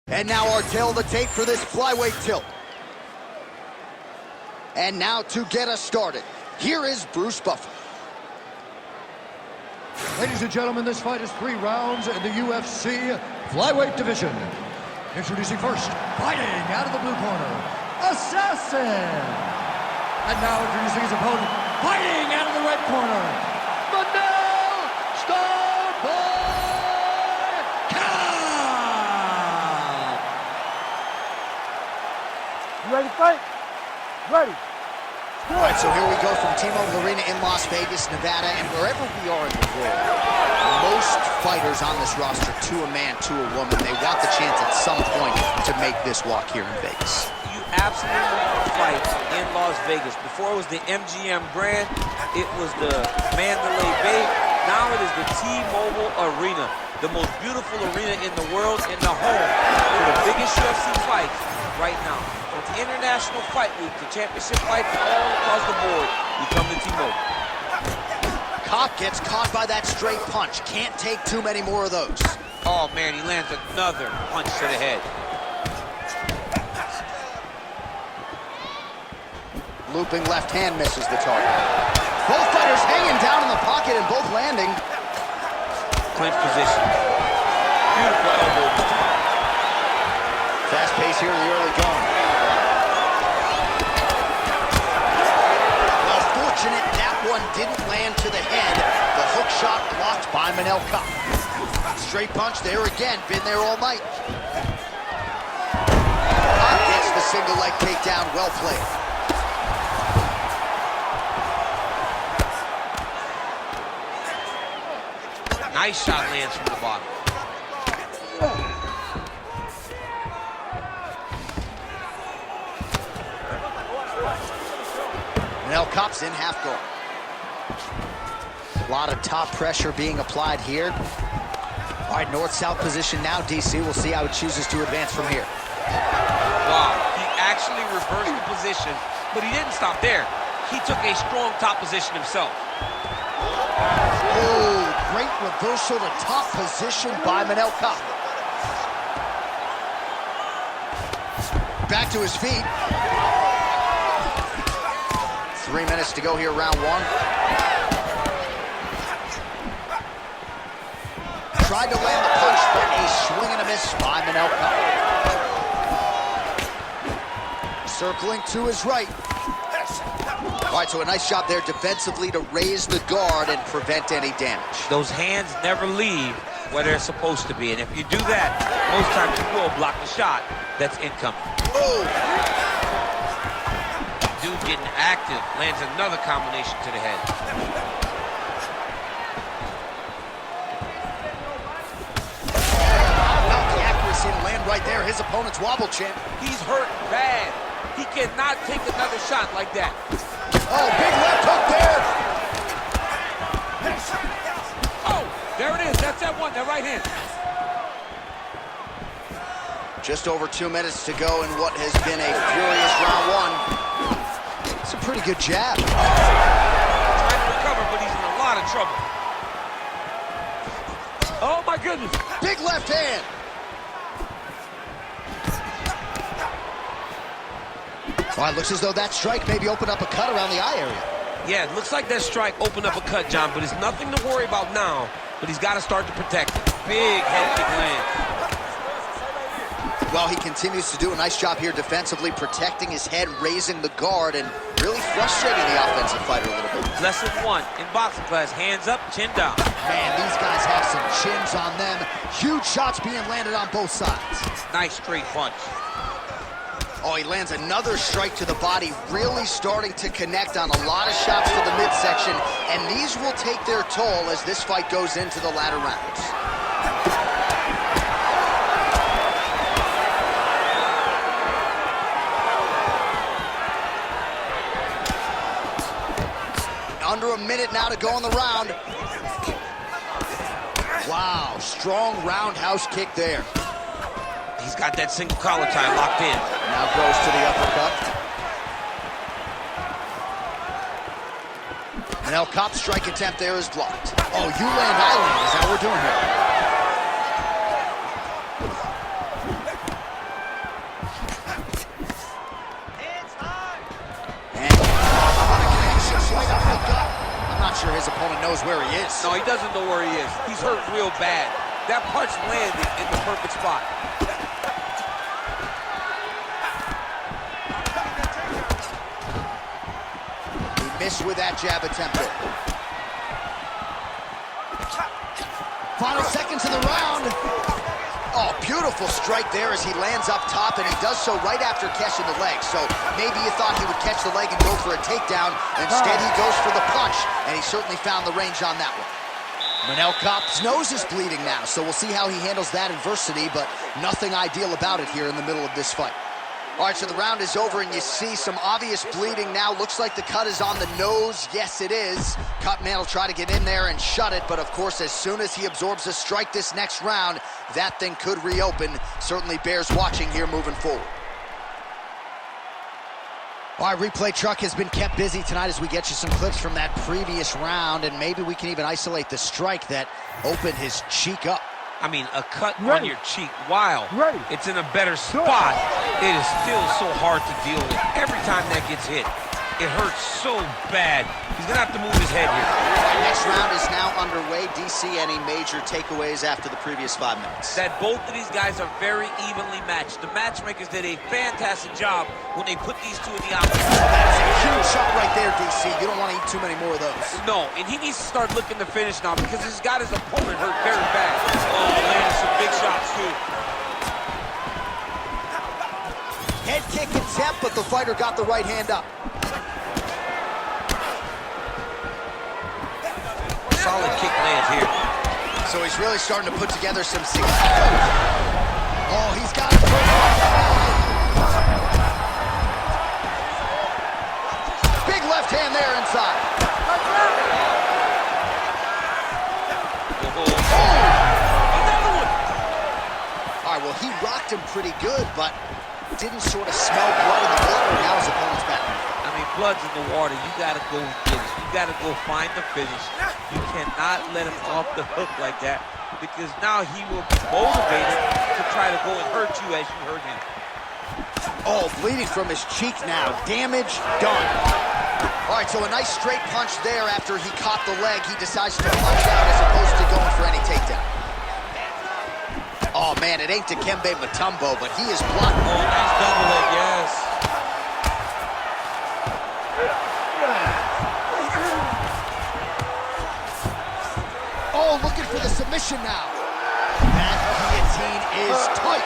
And now our tail of the tape for this flyweight tilt. And now to get us started, here is Bruce Buffer. Ladies and gentlemen, this fight is 3 rounds in the UFC flyweight division. Introducing first, fighting out of the blue corner, Assassin. And now introducing his opponent, fighting out of the red corner, Manel Kape. You ready to fight? Ready. All right, so here we go from T-Mobile Arena in Las Vegas, Nevada, and wherever we are in the world, most fighters on this roster, to a man, to a woman, they want the chance at some point to make this walk here in Vegas. You absolutely want to fight in Las Vegas. Before it was the MGM Grand, it was the Mandalay Bay. Now it is the T-Mobile Arena, the most beautiful arena in the world, in the home for the biggest UFC fights right now. With the International Fight Week, the championship fights all across the board, you come to T-Mobile. Kape gets caught by that straight punch. Can't take too many more of those. Oh man, he lands another punch to the head. Looping left hand misses the target. Both fighters hanging down in the pocket and both landing. Clinch position. Beautiful elbow. Fast pace here in the early going. Well, fortunate that one didn't land to the head. The hook shot blocked by Manel Kape. Straight punch there again, been there all night. Kape gets the single leg takedown, well played. Nice shot lands from the bottom. Manel Kape's in half guard. A lot of top pressure being applied here. All right, north-south position now, DC. We'll see how it chooses to advance from here. Wow, he actually reversed the position, but he didn't stop there. He took a strong top position himself. Oh, great reversal to top position by Manel Kape. Back to his feet. 3 minutes to go here, round 1. Tried to land the punch, but a swing and a miss by Manel Kape. Circling to his right. All right, so a nice job there defensively to raise the guard and prevent any damage. Those hands never leave where they're supposed to be, and if you do that, most times you will block the shot that's incoming. Oh! Dude getting active, lands another combination to the head. Not the accuracy to land right there. His opponent's wobble champ. He's hurt bad. He cannot take another shot like that. Oh, big left hook there. Oh, there it is. That's that one, that right hand. Just over 2 minutes to go in what has been a furious round 1. It's a pretty good jab. Trying to recover, but he's in a lot of trouble. Oh, my goodness. Big left hand. All right, looks as though that strike maybe opened up a cut around the eye area. Yeah, it looks like that strike opened up a cut, John, but it's nothing to worry about now, but he's got to start to protect it. Big head kick land. Well, he continues to do a nice job here defensively, protecting his head, raising the guard, and really frustrating the offensive fighter a little bit. Lesson 1 in boxing class, hands up, chin down. Man, these guys have some chins on them. Huge shots being landed on both sides. Nice straight punch. Oh, he lands another strike to the body, really starting to connect on a lot of shots to the midsection, and these will take their toll as this fight goes into the latter rounds. Under a minute now to go in the round. Wow, strong roundhouse kick there. He's got that single collar tie locked in. Now goes to the uppercut. Manel Kape's strike attempt there is blocked. Oh, you land, I land is how we're doing here. his opponent knows where he is. No, he doesn't know where he is. He's hurt real bad. That punch landed in the perfect spot. He missed with that jab attempt. Final seconds of the round. Oh, beautiful strike there as he lands up top, and he does so right after catching the leg. So maybe you thought he would catch the leg and go for a takedown. Instead, he goes for the punch, and he certainly found the range on that one. Manel Kape's nose is bleeding now, so we'll see how he handles that adversity, but nothing ideal about it here in the middle of this fight. All right, so the round is over, and you see some obvious bleeding now. Looks like the cut is on the nose. Yes, it is. Kape man will try to get in there and shut it, but of course, as soon as he absorbs a strike this next round, that thing could reopen. Certainly bears watching here moving forward. All right, replay truck has been kept busy tonight as we get you some clips from that previous round, and maybe we can even isolate the strike that opened his cheek up. I mean, a cut on your cheek, while it's in a better spot, it is still so hard to deal with. Every time that gets hit, it hurts so bad. He's gonna have to move his head here. Next round is now underway. DC, any major takeaways after the previous 5 minutes? That both of these guys are very evenly matched. The matchmakers did a fantastic job when they put these two in the opposite. That's a huge shot right there, DC. You don't want to eat too many more of those. No, and he needs to start looking to finish now because he's got his opponent hurt very bad. Oh, landed some big shots too. Head kick attempt, but the fighter got the right hand up. Solid kick lands here. So he's really starting to put together some Oh, he's got it. Big left hand there inside. Another one. All right, well, he rocked him pretty good, but didn't sort of smell blood in the water. Now his opponent's back. I mean, blood's in the water. You got to go finish. You got to go find the finish. You cannot let him off the hook like that because now he will be motivated to try to go and hurt you as you hurt him. Oh, bleeding from his cheek now. Damage done. All right, so a nice straight punch there after he caught the leg. He decides to punch out as opposed to going for any takedown. Oh, man, it ain't Dikembe Mutombo, but he is blocked. Oh, nice double leg, yes. Oh, looking for the submission now. That guillotine is tight.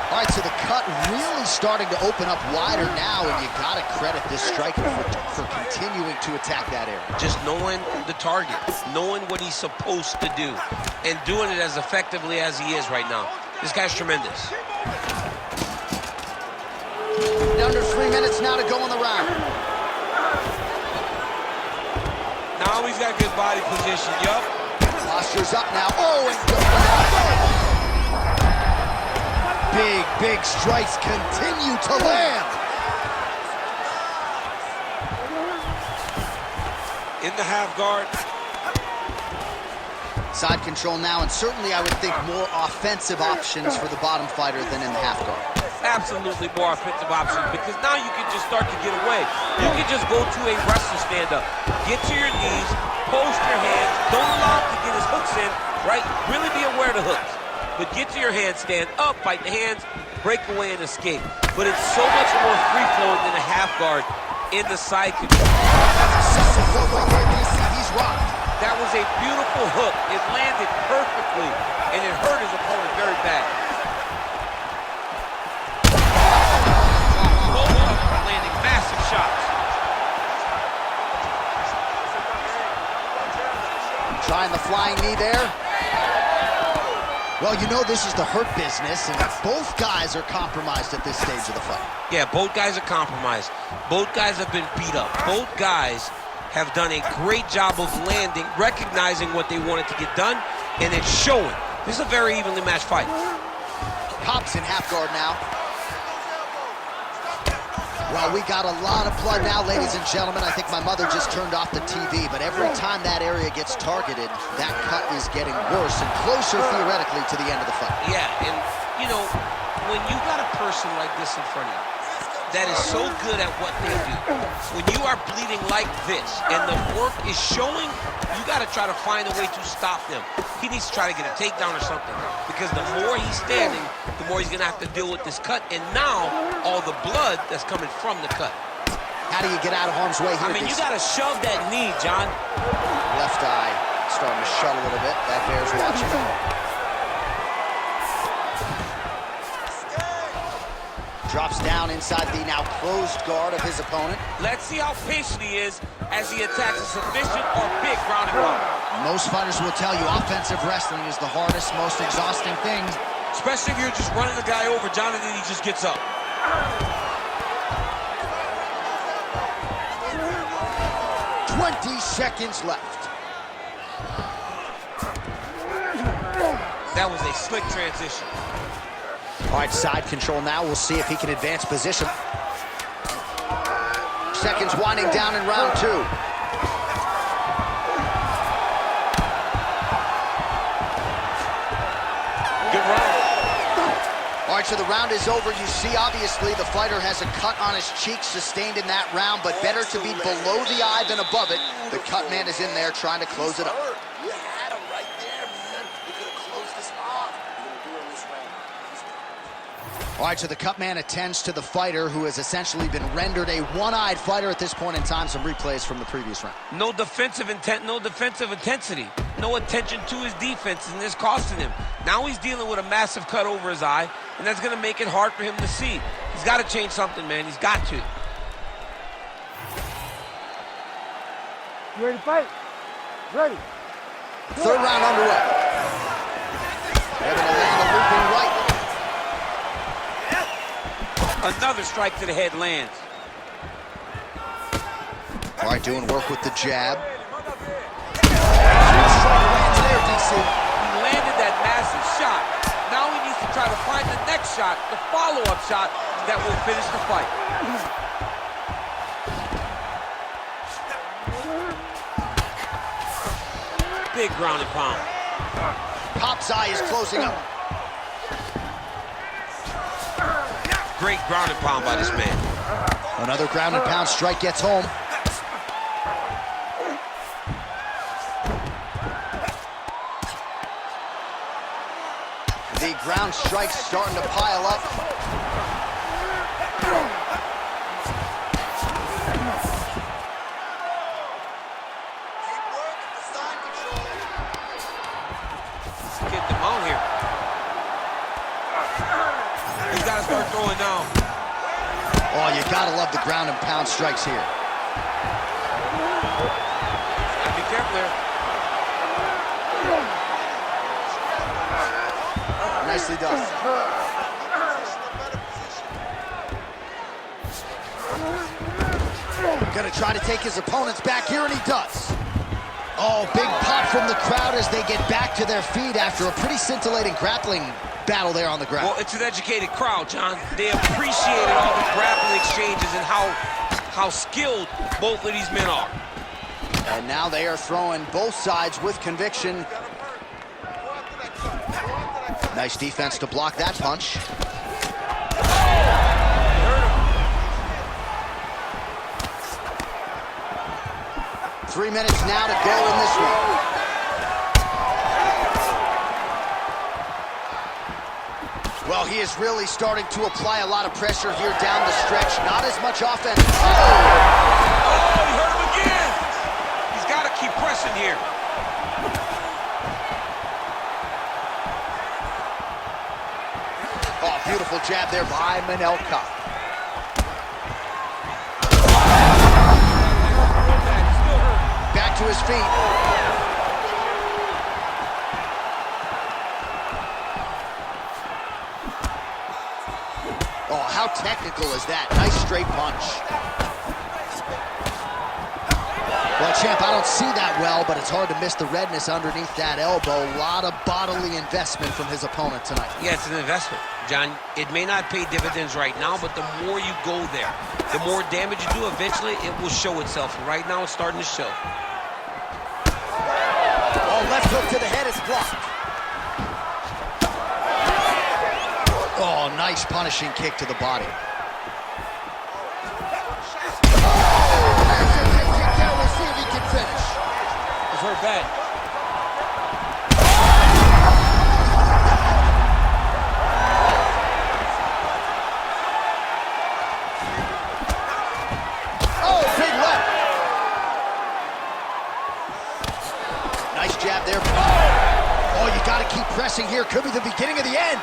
All right, so the cut really starting to open up wider now, and you got to credit this striker for continuing to attack that area. Just knowing the target, knowing what he's supposed to do, and doing it as effectively as he is right now. This guy's tremendous. Under 3 minutes now to go in the round. Now he's got good body position, yup. Posture's up now. Oh, and big strikes continue to land. In the half guard. Side control now, and certainly I would think more offensive options for the bottom fighter than in the half guard. Absolutely more offensive options because now you can just start to get away. You can just go to a wrestler stand-up. Get to your knees, post your hands, don't allow him to get his hooks in, right? Really be aware of the hooks. But get to your hands, stand up, fight the hands, break away and escape. But it's so much more free-flowing than a half guard in the side control. He's rocked. That was a beautiful hook. It landed perfectly, and it hurt his opponent very bad. Landing massive shots. Trying the flying knee there. Well, you know this is the hurt business, and both guys are compromised at this stage of the fight. Yeah, both guys are compromised. Both guys have been beat up. Both guys have done a great job of landing, recognizing what they wanted to get done, and it's showing. This is a very evenly matched fight. Kape's in half guard now. Well, we got a lot of blood now, ladies and gentlemen. I think my mother just turned off the TV, but every time that area gets targeted, that cut is getting worse and closer, theoretically, to the end of the fight. Yeah, and, you know, when you got a person like this in front of you, that is so good at what they do. When you are bleeding like this and the work is showing, you got to try to find a way to stop them. He needs to try to get a takedown or something, because the more he's standing, the more he's going to have to deal with this cut, and now all the blood that's coming from the cut. How do you get out of harm's way here? I mean, you got to shove that knee, John. Left eye starting to shut a little bit. That bears watching. Drops down inside the now closed guard of his opponent. Let's see how patient he is as he attacks a submission or big ground and pound. Most fighters will tell you offensive wrestling is the hardest, most exhausting thing. Especially if you're just running the guy over, John, and then he just gets up. 20 seconds left. That was a slick transition. All right, side control now. We'll see if he can advance position. Seconds winding down in round 2. Good round. All right, so the round is over. You see, obviously, the fighter has a cut on his cheek sustained in that round, but better to be below the eye than above it. The cut man is in there trying to close it up. You had him right there, man. You could have closed this off. You're going to do it in this round. All right, so the cut man attends to the fighter who has essentially been rendered a one-eyed fighter at this point in time. Some replays from the previous round. No defensive intent, no defensive intensity. No attention to his defense, and this costing him. Now he's dealing with a massive cut over his eye, and that's going to make it hard for him to see. He's got to change something, man. He's got to. You ready to fight? Ready. Third round underway. Able to land a looping right. Another strike to the head lands. All right, doing work with the jab. Strike lands there, DC. He landed that massive shot. Now he needs to try to find the next shot, the follow-up shot that will finish the fight. Big ground and pound. Pop's eye is closing up. Great ground and pound by this man. Another ground and pound strike gets home. The ground strikes starting to pile up. Get them out here. He's got to start throwing now. Oh, you gotta love the ground and pound strikes here. Gotta be careful there. Nicely done. Gonna try to take his opponents back here, and he does. Oh, big pop from the crowd as they get back to their feet after a pretty scintillating grappling battle there on the ground. Well, it's an educated crowd, John. They appreciated all the grappling exchanges and how skilled both of these men are. And now they are throwing both sides with conviction. Nice defense to block that punch. 3 minutes now to go in this one. Well, he is really starting to apply a lot of pressure here down the stretch. Not as much offense. Oh, he hurt him again. He's got to keep pressing here. Oh, beautiful jab there by Manel. Back to his feet. Oh, how technical is that? Nice straight punch. Well, champ, I don't see that well, but it's hard to miss the redness underneath that elbow. A lot of bodily investment from his opponent tonight. Yeah, it's an investment, John. It may not pay dividends right now, but the more you go there, the more damage you do, eventually it will show itself. And right now it's starting to show. Oh, left hook to the head is blocked. Oh, nice punishing kick to the body. bet. Oh, big left. Nice jab there. Oh, you got to keep pressing here. Could be the beginning of the end.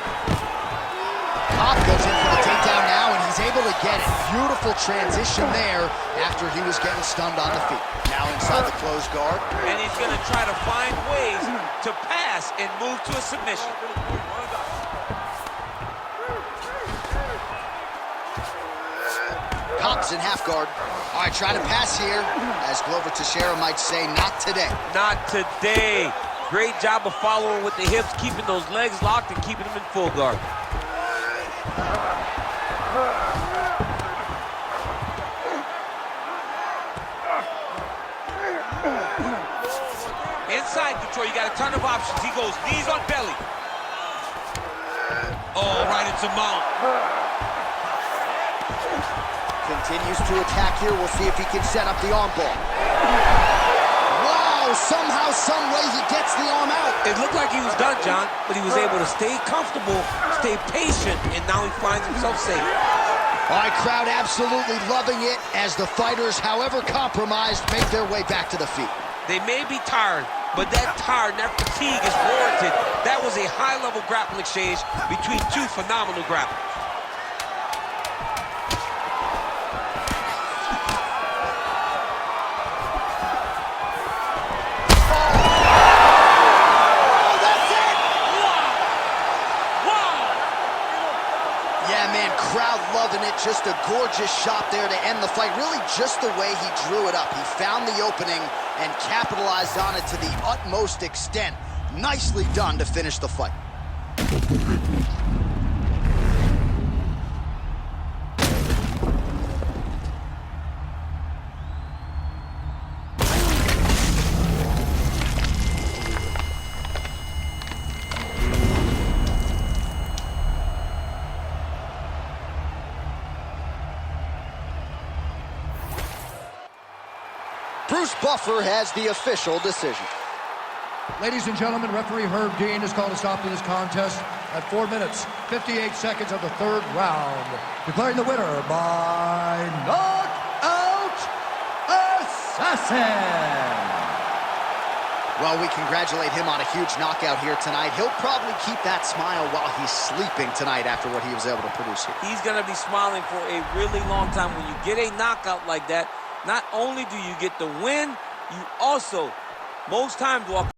Kape goes in for the takedown now, and he's able to get it. Beautiful transition there after he was getting stunned on the feet. Now inside the closed guard. And he's going to try to find ways to pass and move to a submission. Kape's in half guard. All right, try to pass here. As Glover Teixeira might say, not today. Not today. Great job of following with the hips, keeping those legs locked and keeping them in full guard. Inside control, you got a ton of options. He goes knees on belly. Oh, right into mount. Continues to attack here. We'll see if he can set up the arm ball. Wow, somehow, some way he gets the arm out. It looked like he was done, John, but he was able to stay comfortable, stay patient, and now he finds himself safe. All right, crowd absolutely loving it as the fighters, however compromised, make their way back to the feet. They may be tired, but that tired, that fatigue is warranted. That was a high-level grappling exchange between two phenomenal grapplers. Crowd loving it. Just a gorgeous shot there to end the fight. Really just the way he drew it up. He found the opening and capitalized on it to the utmost extent. Nicely done to finish the fight. Bruce Buffer has the official decision. Ladies and gentlemen, referee Herb Dean has called a stop to this contest at 4 minutes, 58 seconds of the third round, declaring the winner by knockout assassin. Well, we congratulate him on a huge knockout here tonight. He'll probably keep that smile while he's sleeping tonight after what he was able to produce here. He's going to be smiling for a really long time. When you get a knockout like that, not only do you get the win, you also, most times, walk